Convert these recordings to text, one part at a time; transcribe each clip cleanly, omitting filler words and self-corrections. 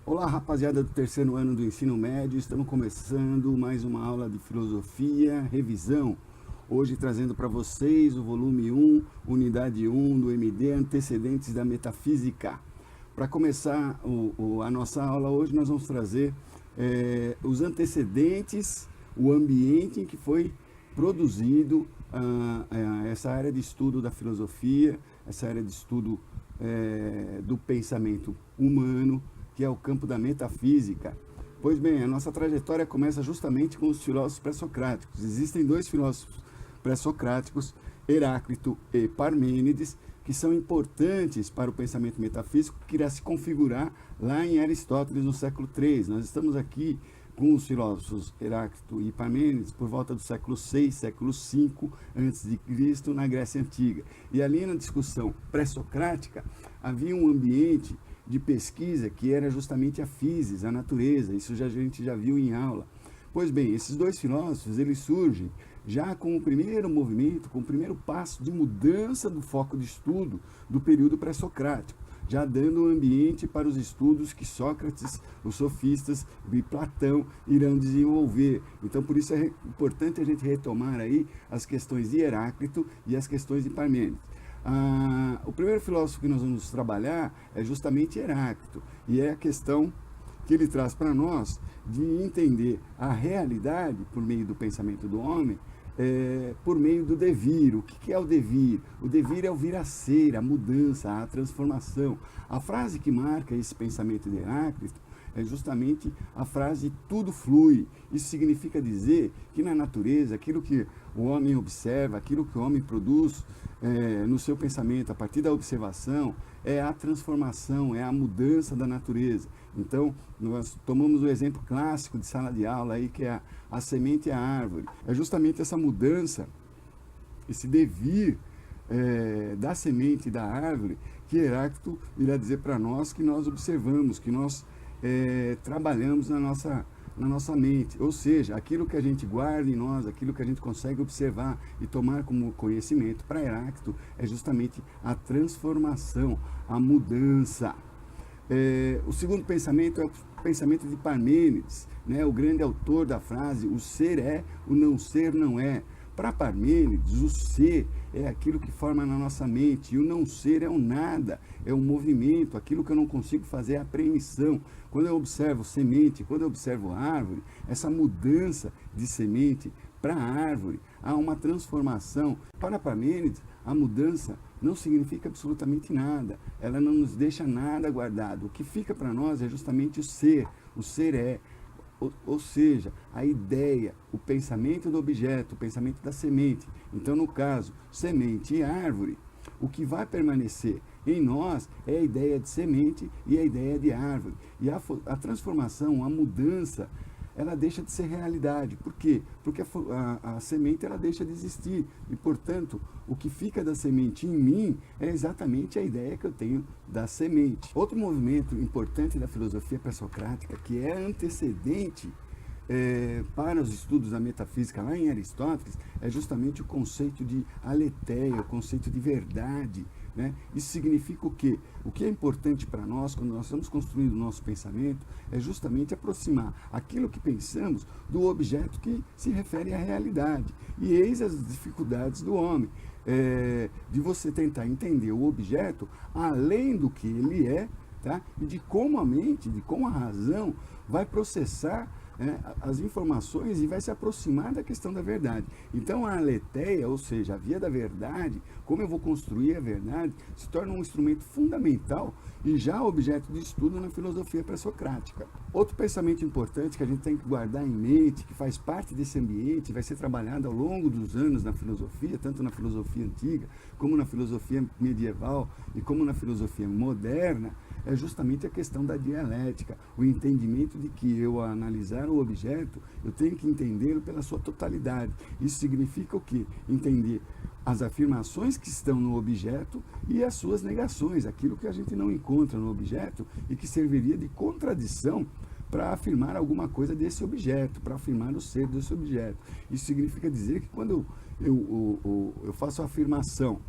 Olá, rapaziada do terceiro ano do ensino médio, estamos começando mais uma aula de filosofia, revisão. Hoje trazendo para vocês o volume 1, unidade 1 do MD, Antecedentes da Metafísica. Para começar a nossa aula hoje, nós vamos trazer os antecedentes, o ambiente em que foi produzido essa área de estudo da filosofia, essa área de estudo do pensamento humano, que é o campo da metafísica. Pois bem, a nossa trajetória começa justamente com os filósofos pré-socráticos. Existem dois filósofos pré-socráticos, Heráclito e Parmênides, que são importantes para o pensamento metafísico, que irá se configurar lá em Aristóteles no século III. Nós estamos aqui com os filósofos Heráclito e Parmênides por volta do século VI, século V a.C., na Grécia Antiga. E ali na discussão pré-socrática havia um ambiente de pesquisa que era justamente a physis, a natureza. Isso a gente já viu em aula. Pois bem, esses dois filósofos, eles surgem já com o primeiro movimento, com o primeiro passo de mudança do foco de estudo do período pré-socrático, já dando um ambiente para os estudos que Sócrates, os sofistas e Platão irão desenvolver. Então, por isso é importante a gente retomar aí as questões de Heráclito e as questões de Parmênides. O primeiro filósofo que nós vamos trabalhar é justamente Heráclito, e é a questão que ele traz para nós de entender a realidade por meio do pensamento do homem, por meio do devir. O que é o devir? O devir é o vir a ser, a mudança, a transformação. A frase que marca esse pensamento de Heráclito é justamente a frase tudo flui. Isso significa dizer que na natureza, aquilo que o homem observa, aquilo que o homem produz no seu pensamento, a partir da observação, é a transformação, é a mudança da natureza. Então, nós tomamos o exemplo clássico de sala de aula, aí, que é a semente e a árvore. É justamente essa mudança, esse devir da semente e da árvore, que Heráclito irá dizer para nós que nós observamos, que nós trabalhamos na nossa mente. Ou seja, aquilo que a gente guarda em nós, aquilo que a gente consegue observar e tomar como conhecimento, para Heráclito é justamente a transformação, a mudança. O segundo pensamento é o pensamento de Parmênides, né? O grande autor da frase, o ser é, o não ser não é. Para Parmênides, o ser é aquilo que forma na nossa mente, e o não ser é o nada, é o movimento, aquilo que eu não consigo fazer é a apreensão. Quando eu observo semente, quando eu observo árvore, essa mudança de semente para árvore, há uma transformação. Para Parmênides, a mudança não significa absolutamente nada, ela não nos deixa nada guardado. O que fica para nós é justamente o ser é. Ou seja, a ideia, o pensamento do objeto, o pensamento da semente. Então, no caso, semente e árvore, o que vai permanecer em nós é a ideia de semente e a ideia de árvore. E a transformação, a mudança, ela deixa de ser realidade. Por quê? Porque a semente ela deixa de existir. E, portanto, o que fica da semente em mim é exatamente a ideia que eu tenho da semente. Outro movimento importante da filosofia pré-socrática, que é antecedente para os estudos da metafísica lá em Aristóteles, é justamente o conceito de aletheia, o conceito de verdade. Né? Isso significa o quê? O que é importante para nós, quando nós estamos construindo o nosso pensamento, é justamente aproximar aquilo que pensamos do objeto que se refere à realidade. E eis as dificuldades do homem, de você tentar entender o objeto além do que ele é, tá? E de como a mente, de como a razão vai processar as informações e vai se aproximar da questão da verdade. Então a aletheia, ou seja, a via da verdade, como eu vou construir a verdade, se torna um instrumento fundamental e já objeto de estudo na filosofia pré-socrática. Outro pensamento importante que a gente tem que guardar em mente, que faz parte desse ambiente, vai ser trabalhado ao longo dos anos na filosofia, tanto na filosofia antiga, como na filosofia medieval e como na filosofia moderna, é justamente a questão da dialética, o entendimento de que eu, ao analisar o objeto, eu tenho que entendê-lo pela sua totalidade. Isso significa o quê? Entender as afirmações que estão no objeto e as suas negações, aquilo que a gente não encontra no objeto e que serviria de contradição para afirmar alguma coisa desse objeto, para afirmar o ser desse objeto. Isso significa dizer que quando eu faço a afirmação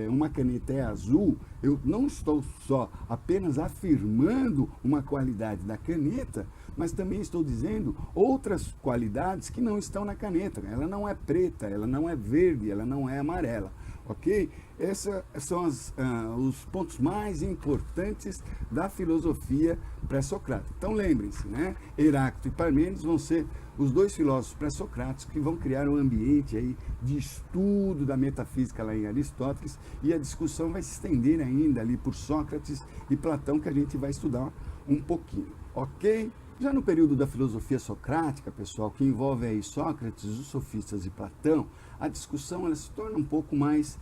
uma caneta é azul, eu não estou só apenas afirmando uma qualidade da caneta, mas também estou dizendo outras qualidades que não estão na caneta. Ela não é preta, ela não é verde, ela não é amarela, ok? Esses são os pontos mais importantes da filosofia pré-socrática. Então lembrem-se, né? Heráclito e Parmênides vão ser os dois filósofos pré-socráticos que vão criar um ambiente aí de estudo da metafísica lá em Aristóteles, e a discussão vai se estender ainda ali por Sócrates e Platão, que a gente vai estudar um pouquinho, ok? Já no período da filosofia socrática, pessoal, que envolve aí Sócrates, os sofistas e Platão, a discussão ela se torna um pouco mais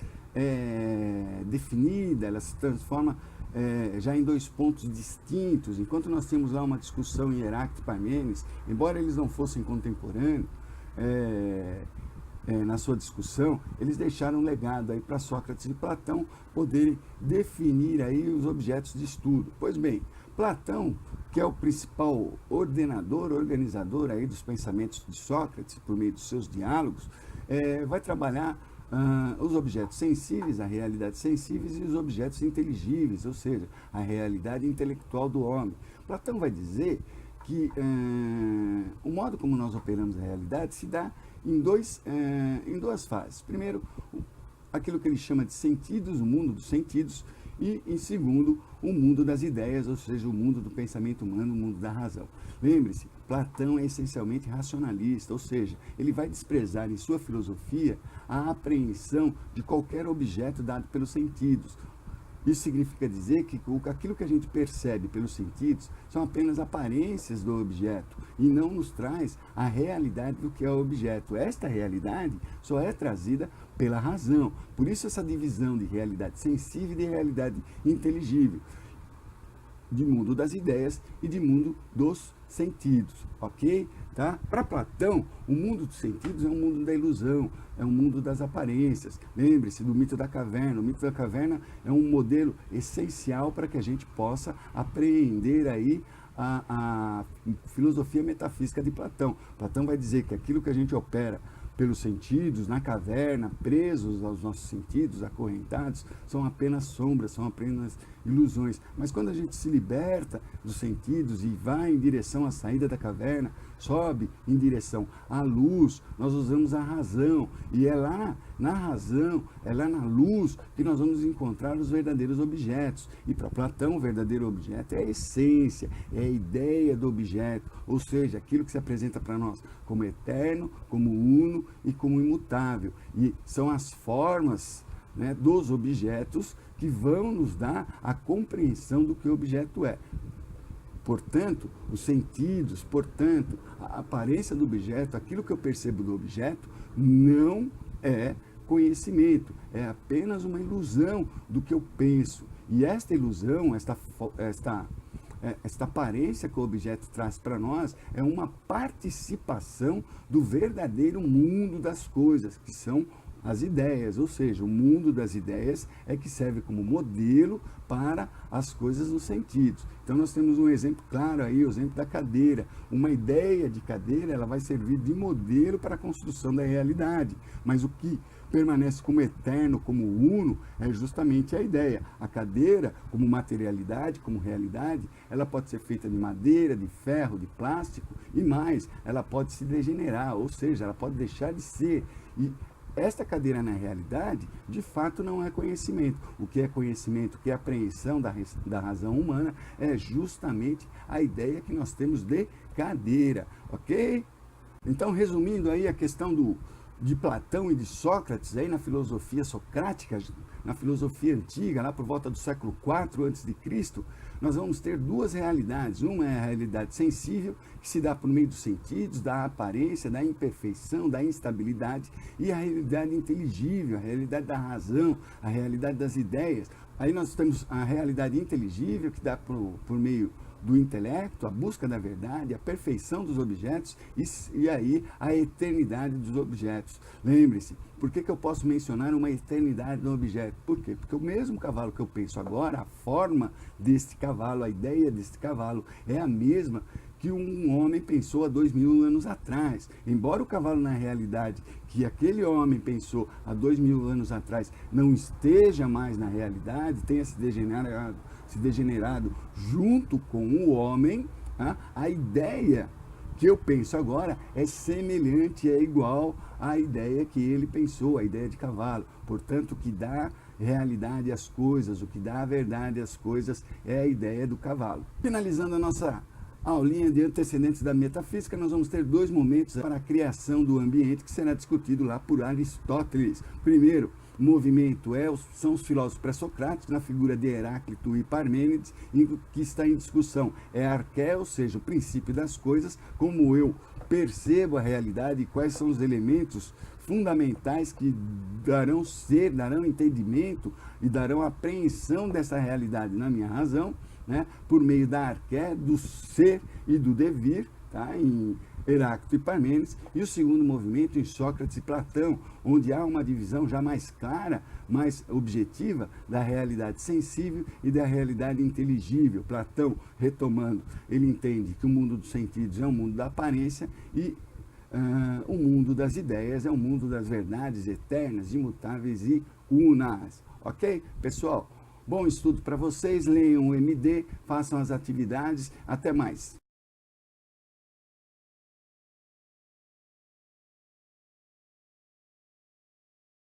definida, ela se transforma já em dois pontos distintos. Enquanto nós temos lá uma discussão em Heráclito e Parmênides, embora eles não fossem contemporâneos, na sua discussão, eles deixaram um legado aí para Sócrates e Platão poderem definir aí os objetos de estudo. Pois bem, Platão, que é o principal ordenador, organizador aí dos pensamentos de Sócrates, por meio dos seus diálogos, vai trabalhar os objetos sensíveis, a realidade sensíveis, e os objetos inteligíveis, ou seja, a realidade intelectual do homem. Platão vai dizer que o modo como nós operamos a realidade se dá em duas fases. Primeiro, aquilo que ele chama de sentidos, o mundo dos sentidos, e, em segundo, o mundo das ideias, ou seja, o mundo do pensamento humano, o mundo da razão. Lembre-se, Platão é essencialmente racionalista, ou seja, ele vai desprezar em sua filosofia a apreensão de qualquer objeto dado pelos sentidos. Isso significa dizer que aquilo que a gente percebe pelos sentidos são apenas aparências do objeto e não nos traz a realidade do que é o objeto. Esta realidade só é trazida pela razão. Por isso essa divisão de realidade sensível e de realidade inteligível, de mundo das ideias e de mundo dos sentidos, ok? Tá? Para Platão, o mundo dos sentidos é um mundo da ilusão, é um mundo das aparências. Lembre-se do mito da caverna. O mito da caverna é um modelo essencial para que a gente possa apreender aí a filosofia metafísica de Platão. Platão vai dizer que aquilo que a gente opera pelos sentidos, na caverna, presos aos nossos sentidos, acorrentados, são apenas sombras, são apenas ilusões. Mas quando a gente se liberta dos sentidos e vai em direção à saída da caverna, sobe em direção à luz, nós usamos a razão. E é lá na razão, é lá na luz que nós vamos encontrar os verdadeiros objetos. E para Platão, o verdadeiro objeto é a essência, é a ideia do objeto, ou seja, aquilo que se apresenta para nós como eterno, como uno e como imutável. E são as formas, né, dos objetos que vão nos dar a compreensão do que o objeto é. Portanto, os sentidos, portanto, a aparência do objeto, aquilo que eu percebo do objeto, não é conhecimento, é apenas uma ilusão do que eu penso. E esta ilusão, esta aparência que o objeto traz para nós é uma participação do verdadeiro mundo das coisas, que são as ideias, ou seja, o mundo das ideias é que serve como modelo para as coisas nos sentidos. Então nós temos um exemplo claro aí, o exemplo da cadeira. Uma ideia de cadeira, ela vai servir de modelo para a construção da realidade, mas o que permanece como eterno, como uno, é justamente a ideia. A cadeira, como materialidade, como realidade, ela pode ser feita de madeira, de ferro, de plástico e mais, ela pode se degenerar, ou seja, ela pode deixar de ser. E esta cadeira, na realidade, de fato não é conhecimento. O que é conhecimento, o que é apreensão da razão humana, é justamente a ideia que nós temos de cadeira, ok? Então, resumindo aí a questão de Platão e de Sócrates, aí na filosofia socrática, na filosofia antiga, lá por volta do século IV a.C., nós vamos ter duas realidades. Uma é a realidade sensível, que se dá por meio dos sentidos, da aparência, da imperfeição, da instabilidade, e a realidade inteligível, a realidade da razão, a realidade das ideias. Aí nós temos a realidade inteligível, que dá por meio do intelecto, a busca da verdade, a perfeição dos objetos e aí a eternidade dos objetos. Lembre-se, por que eu posso mencionar uma eternidade do objeto? Por quê? Porque o mesmo cavalo que eu penso agora, a forma deste cavalo, a ideia deste cavalo é a mesma que um homem pensou há 2000 anos atrás. Embora o cavalo, na realidade, que aquele homem pensou há 2000 anos atrás, não esteja mais na realidade, tenha se degenerado junto com o homem, a ideia que eu penso agora é semelhante, é igual à ideia que ele pensou, a ideia de cavalo. Portanto, o que dá realidade às coisas, o que dá a verdade às coisas é a ideia do cavalo. Finalizando a nossa aulinha de antecedentes da metafísica, nós vamos ter 2 momentos para a criação do ambiente que será discutido lá por Aristóteles. Primeiro, o movimento são os filósofos pré-socráticos, na figura de Heráclito e Parmênides, que está em discussão. É a arqué, ou seja, o princípio das coisas, como eu percebo a realidade e quais são os elementos fundamentais que darão entendimento e darão apreensão dessa realidade na minha razão, né, por meio da arqué, do ser e do devir, tá, em Heráclito e Parmênides, e o segundo movimento em Sócrates e Platão, onde há uma divisão já mais clara, mais objetiva, da realidade sensível e da realidade inteligível. Platão, retomando, ele entende que o mundo dos sentidos é o mundo da aparência e o mundo das ideias é o mundo das verdades eternas, imutáveis e unas. Ok, pessoal? Bom estudo para vocês, leiam o MD, façam as atividades, até mais.